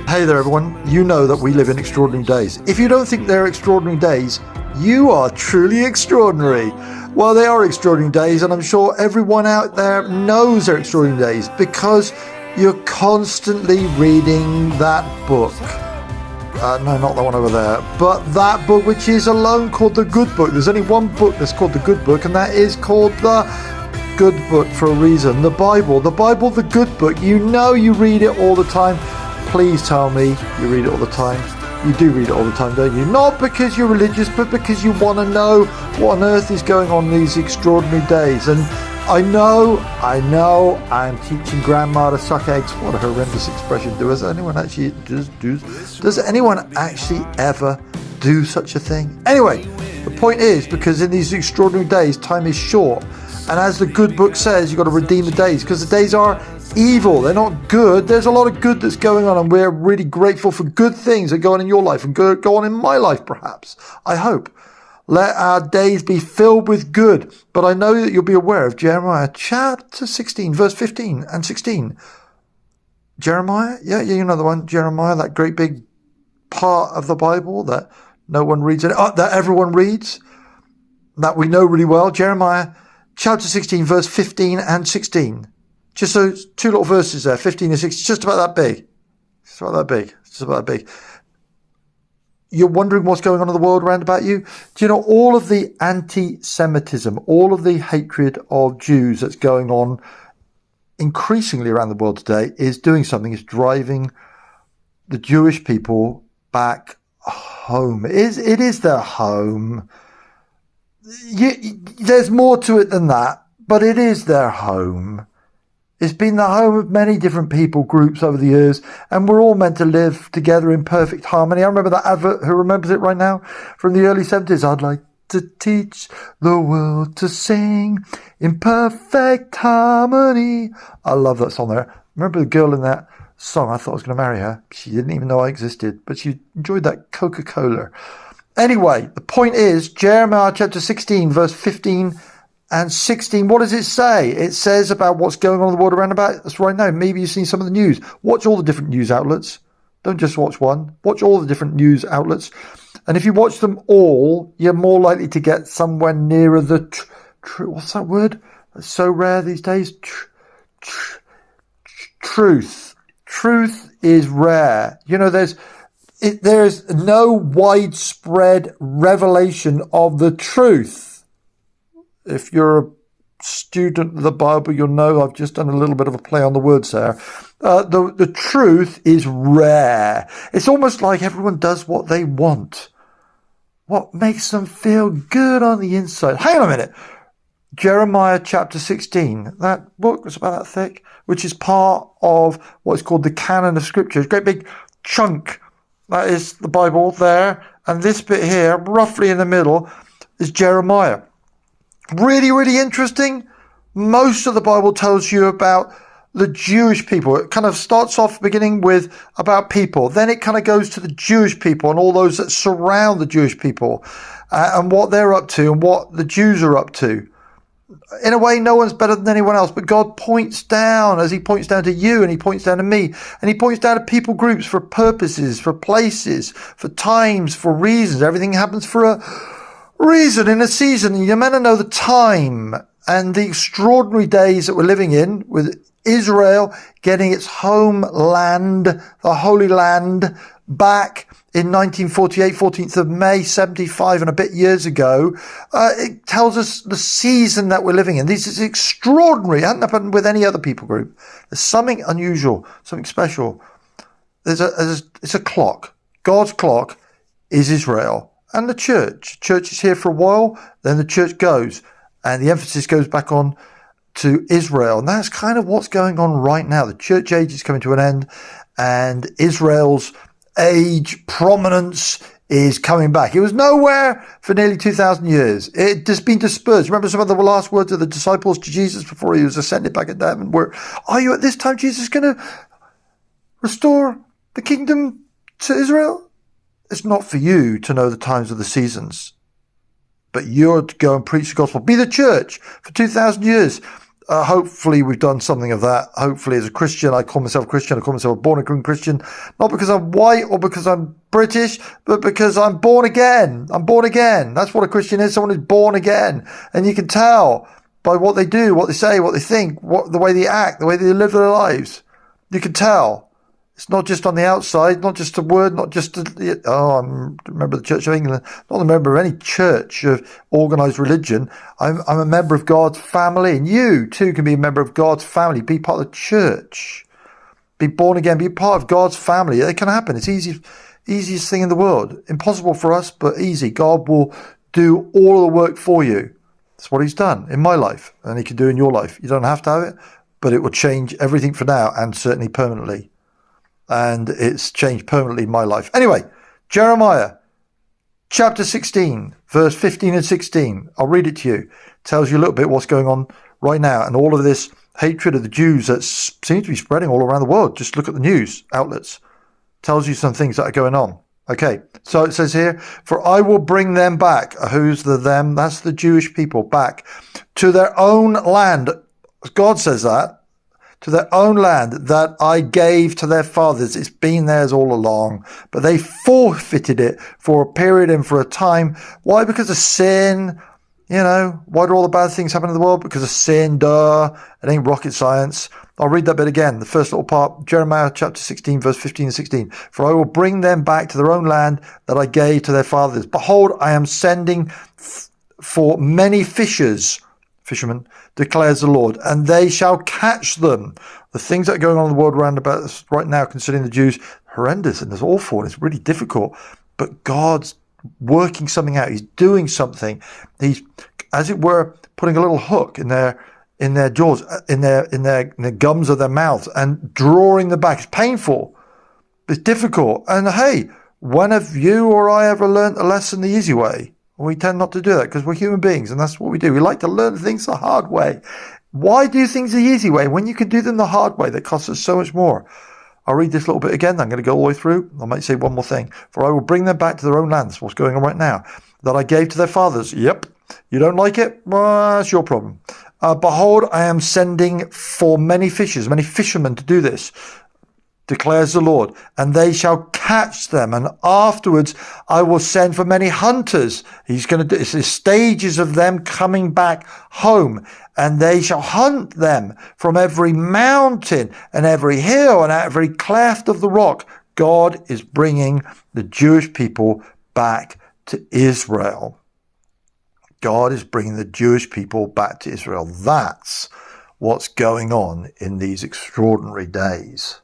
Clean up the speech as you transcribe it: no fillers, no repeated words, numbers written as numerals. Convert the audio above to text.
Hey there everyone, you know that we live in extraordinary days. If you don't think they're extraordinary days, you are truly extraordinary. Well, they are extraordinary days, and I'm sure everyone out there knows they're extraordinary days because you're constantly reading that book. No, not that one over there, but that book which is alone called the Good Book. There's only one book that's called the Good Book, and that is called the Good Book for a reason. The Bible, the Good Book. You know you read it all the time. Please tell me you read it all the time. You do read it all the time, don't you? Not because you're religious, but because you want to know what on earth is going on these extraordinary days. And I know, I'm teaching grandma to suck eggs. What a horrendous expression. Does anyone actually ever do such a thing? Anyway, the point is, because in these extraordinary days, time is short. And as the Good Book says, you've got to redeem the days, because the days are evil. They're not good. There's a lot of good that's going on, and we're really grateful for good things that go on in your life and go on in my life, perhaps. I hope. Let our days be filled with good. But I know that you'll be aware of Jeremiah chapter 16, verse 15 and 16. Jeremiah? Yeah, you know the one. Jeremiah, that great big part of the Bible that no one reads, that everyone reads, that we know really well. Jeremiah chapter 16, verse 15 and 16. Just those two little verses there, 15 and 16, just about that big. Just about that big. You're wondering what's going on in the world around about you? Do you know all of the anti-Semitism, all of the hatred of Jews that's going on increasingly around the world today is doing something, is driving the Jewish people back home. It is their home. There's more to it than that, but it is their home. It's been the home of many different people groups over the years, and we're all meant to live together in perfect harmony. I remember that advert, who remembers it right now, from the early 70s. I'd like to teach the world to sing in perfect harmony. I love that song there. Remember the girl in that song? I thought I was going to marry her. She didn't even know I existed, but she enjoyed that Coca-Cola. Anyway, the point is, Jeremiah chapter 16, verse 15 and 16, what does it say? It says about what's going on in the world around about us right now. Maybe you've seen some of the news. Watch all the different news outlets. Don't just watch one. Watch all the different news outlets. And if you watch them all, you're more likely to get somewhere nearer the what's that word? That's so rare these days. Truth. Truth is rare. You know, there's no widespread revelation of the truth. If you're a student of the Bible, you'll know I've just done a little bit of a play on the words there. The truth is rare. It's almost like everyone does what they want. What makes them feel good on the inside. Hang on a minute. Jeremiah chapter 16, that book was about that thick, which is part of what's called the canon of scripture. It's a great big chunk. That is the Bible there. And this bit here, roughly in the middle, is Jeremiah. Really, really interesting. Most of the Bible tells you about the Jewish people. It kind of starts off beginning with about people. Then it kind of goes to the Jewish people and all those that surround the Jewish people and what they're up to and what the Jews are up to. In a way, no one's better than anyone else, but God points down as he points down to you and he points down to me and he points down to people groups for purposes, for places, for times, for reasons. Everything happens for a reason in a season. You're meant to know the time and the extraordinary days that we're living in, with Israel getting its homeland, the Holy Land, back in 1948, 14th of May, 75 and a bit years ago. It tells us the season that we're living in. This is extraordinary. It hasn't happened with any other people group. There's something unusual, something special. It's a clock. God's clock is Israel. And the church. Church is here for a while, then the church goes. And the emphasis goes back on to Israel. And that's kind of what's going on right now. The church age is coming to an end, and Israel's age, prominence is coming back. It was nowhere for nearly 2,000 years. It just been dispersed. Remember some of the last words of the disciples to Jesus before he was ascended back into heaven were, are you at this time, Jesus, going to restore the kingdom to Israel? It's not for you to know the times of the seasons, but you're to go and preach the gospel. Be the church for 2,000 years. hopefully we've done something of that. Hopefully as a Christian, I call myself a Christian. I call myself a born-again Christian, not because I'm white or because I'm British, but because I'm born again. I'm born again. That's what a Christian is. Someone who's born again. And you can tell by what they do, what they say, what they think, the way they act, the way they live their lives. You can tell. It's not just on the outside, not just a word, not just I'm a member of the Church of England, not a member of any church of organised religion. I'm a member of God's family, and you too can be a member of God's family. Be part of the church. Be born again. Be part of God's family. It can happen. It's easiest thing in the world. Impossible for us, but easy. God will do all of the work for you. That's what He's done in my life, and He can do in your life. You don't have to have it, but it will change everything for now and certainly permanently. And it's changed permanently in my life. Anyway, Jeremiah chapter 16, verse 15 and 16. I'll read it to you. It tells you a little bit what's going on right now. And all of this hatred of the Jews that seems to be spreading all around the world. Just look at the news outlets. Tells you some things that are going on. Okay, so it says here, for I will bring them back. Who's the them? That's the Jewish people, back to their own land. God says that. To their own land that I gave to their fathers. It's been theirs all along, but they forfeited it for a period and for a time. Why? Because of sin. You know, why do all the bad things happen in the world? Because of sin, duh. It ain't rocket science. I'll read that bit again. The first little part, Jeremiah chapter 16, verse 15 and 16. For I will bring them back to their own land that I gave to their fathers. Behold, I am sending for many fishermen, declares the Lord, and they shall catch them. The things that are going on in the world around about us right now, concerning the Jews, horrendous and it's awful and it's really difficult. But God's working something out. He's doing something. He's, as it were, putting a little hook in their jaws, in the gums of their mouths, and drawing them back. It's painful. It's difficult. And hey, when have you or I ever learned a lesson the easy way? We tend not to do that because we're human beings, and that's what we do. We like to learn things the hard way. Why do things the easy way when you can do them the hard way that costs us so much more? I'll read this little bit again. I'm going to go all the way through. I might say one more thing. For I will bring them back to their own lands. What's going on right now? That I gave to their fathers. Yep. You don't like it? Well, that's your problem. Behold, I am sending for many fishermen to do this, declares the Lord, and they shall catch them, and afterwards I will send for many hunters. He's going to do it's stages of them coming back home, and they shall hunt them from every mountain and every hill and every cleft of the rock. God is bringing the Jewish people back to Israel. God is bringing the Jewish people back to Israel. That's what's going on in these extraordinary days.